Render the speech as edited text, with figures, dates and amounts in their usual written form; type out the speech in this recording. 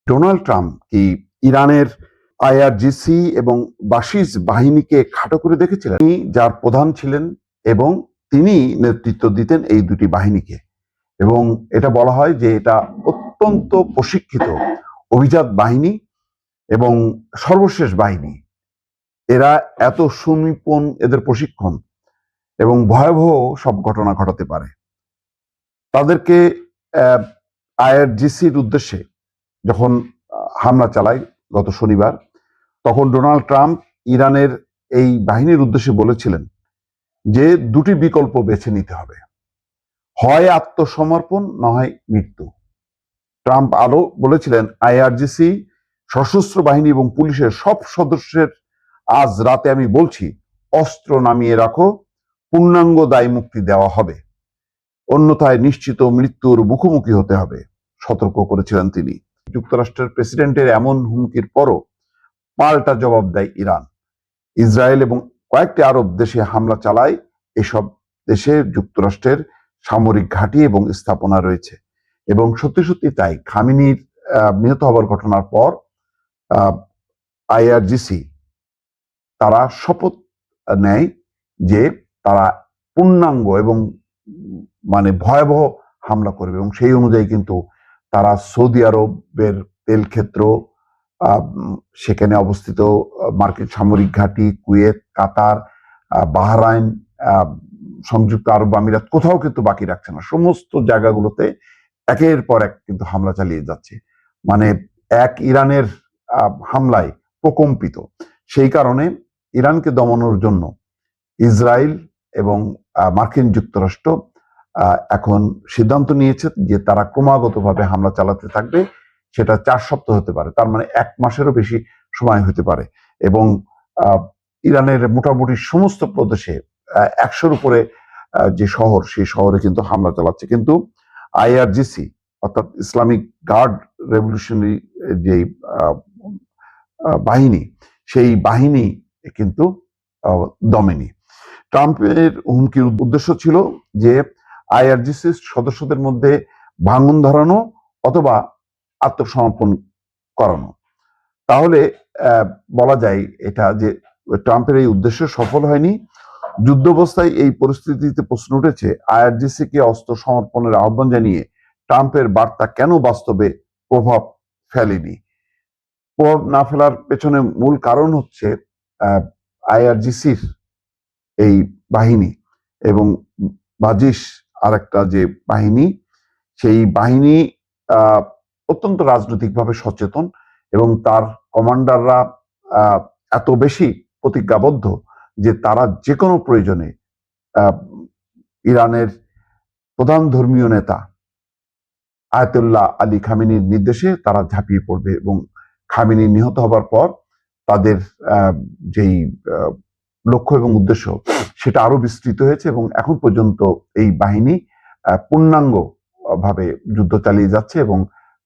Donald Trump কি ইরানের IRGC এবং বাশিজ বাহিনীকে খাটো করে দেখেছিলেন? তিনি যার প্রধান ছিলেন এবং তিনি নেতৃত্ব দিতেন এই দুটি বাহিনীকে, এবং এটা বলা হয় যে এটা অত্যন্ত প্রশিক্ষিত অভিজাত বাহিনী এবং সর্বশেষ বাহিনী। এরা এত সুনিপুণ এদের প্রশিক্ষণ এবং ভয়াবহ সব ঘটনা ঘটাতে পারে। তাদেরকে আইআরজিসির উদ্দেশ্যে যখন হামলা চালায় গত শনিবার, তখন ডোনাল্ড ট্রাম্প ইরানের এই বাহিনীর উদ্দেশ্যে বলেছিলেন যে দুটি বিকল্প বেছে নিতে হবে, হয় আত্মসমর্পণ নয় মৃত্যু। ট্রাম্প আরো বলেছিলেন, আইআরজিসি সশস্ত্র বাহিনী এবং পুলিশের সব সদস্যের আজ রাতে আমি বলছি, অস্ত্র নামিয়ে রাখো, পূর্ণাঙ্গ দায় মুক্তি দেওয়া হবে, অন্যথায় নিশ্চিত মৃত্যুর মুখোমুখি হতে হবে, সতর্ক করেছিলেন তিনি। যুক্তরাষ্ট্রের প্রেসিডেন্টের এমন হুমকির পরও পাল্টা জবাব দেয় ইরান। ইসরায়েল এবং কয়েকটি আরব দেশে হামলা চালায়। এসব দেশে যুক্তরাষ্ট্রের সামরিক ঘাঁটি এবং স্থাপনা রয়েছে, এবং সত্যি সত্যি তাই। খামেনির নিহত হবার ঘটনার পর আইআরজিসি তারা শপথ নেয় যে তারা পূর্ণাঙ্গ এবং ভয়াবহ হামলা করবে, এবং সেই অনুযায়ী কিন্তু তারা সৌদি আরবের তেল ক্ষেত্র, সেখানে অবস্থিত মার্কিন সামরিক ঘাঁটি, কুয়েত, কাতার, বাহরাইন, সংযুক্ত আরব আমিরাত, কোথাও কিন্তু বাকি রাখছে না। সমস্ত জায়গাগুলোতে একের পর এক কিন্তু হামলা চালিয়ে যাচ্ছে। এক ইরানের হামলায় প্রকম্পিত। সেই কারণে ইরানকে দমানোর জন্য ইসরায়েল এবং মার্কিন যুক্তরাষ্ট্র এখন সিদ্ধান্ত নিয়েছে যে তারা ক্রমাগতভাবে হামলা চালাতে থাকবে। সেটা 4 সপ্তাহ হতে পারে, তার মানে 1 মাসেরও বেশি সময় হতে পারে। এবং ইরানের মোটামুটি সমস্ত প্রদেশে 100-র উপরে যে শহর, সেই শহরে কিন্তু হামলা চালাচ্ছে। কিন্তু আইআরজিসি অর্থাৎ ইসলামিক গার্ড রেভলিউশনারি যে বাহিনী, সেই বাহিনী কিন্তু দমেনি। ট্রাম্পের হুমকির উদ্দেশ্য ছিল যে আইআরজিসির সদস্যদের মধ্যে ভাঙন ধরানো অথবা আত্মসমর্পণ করানো। তাহলে বলা যায় এটা যে ট্রাম্পের এই উদ্দেশ্য সফল হয়নি। যুদ্ধাবস্থায় এই পরিস্থিতিতে প্রশ্ন উঠেছে, আইআরজিসি কে অস্ত্র সমর্পণের আহ্বান জানিয়ে ট্রাম্পের বার্তা কেন বাস্তবে প্রভাব ফেলেনি? প্রভাব না ফেলার পেছনে মূল কারণ হচ্ছে আইআরজিসির এই বাহিনী এবং বাজিশ আরেকটা যে বাহিনী, সেই বাহিনী অত্যন্ত রাজনৈতিকভাবে সচেতন, এবং তার কমান্ডাররা এত বেশি প্রতিজ্ঞাবদ্ধ যে তারা যে কোনো প্রয়োজনে ইরানের প্রধান ধর্মীয় নেতা আয়াতুল্লাহ আলী খামেনির নির্দেশে তারা ঝাঁপিয়ে পড়বে। এবং খামেনি নিহত হবার পর তাদের যেই লক্ষ্য এবং উদ্দেশ্য, সেটা আরো বিস্তৃত হয়েছে, এবং এখন পর্যন্ত এই বাহিনী পূর্ণাঙ্গ ভাবে যুদ্ধ চালিয়ে যাচ্ছে এবং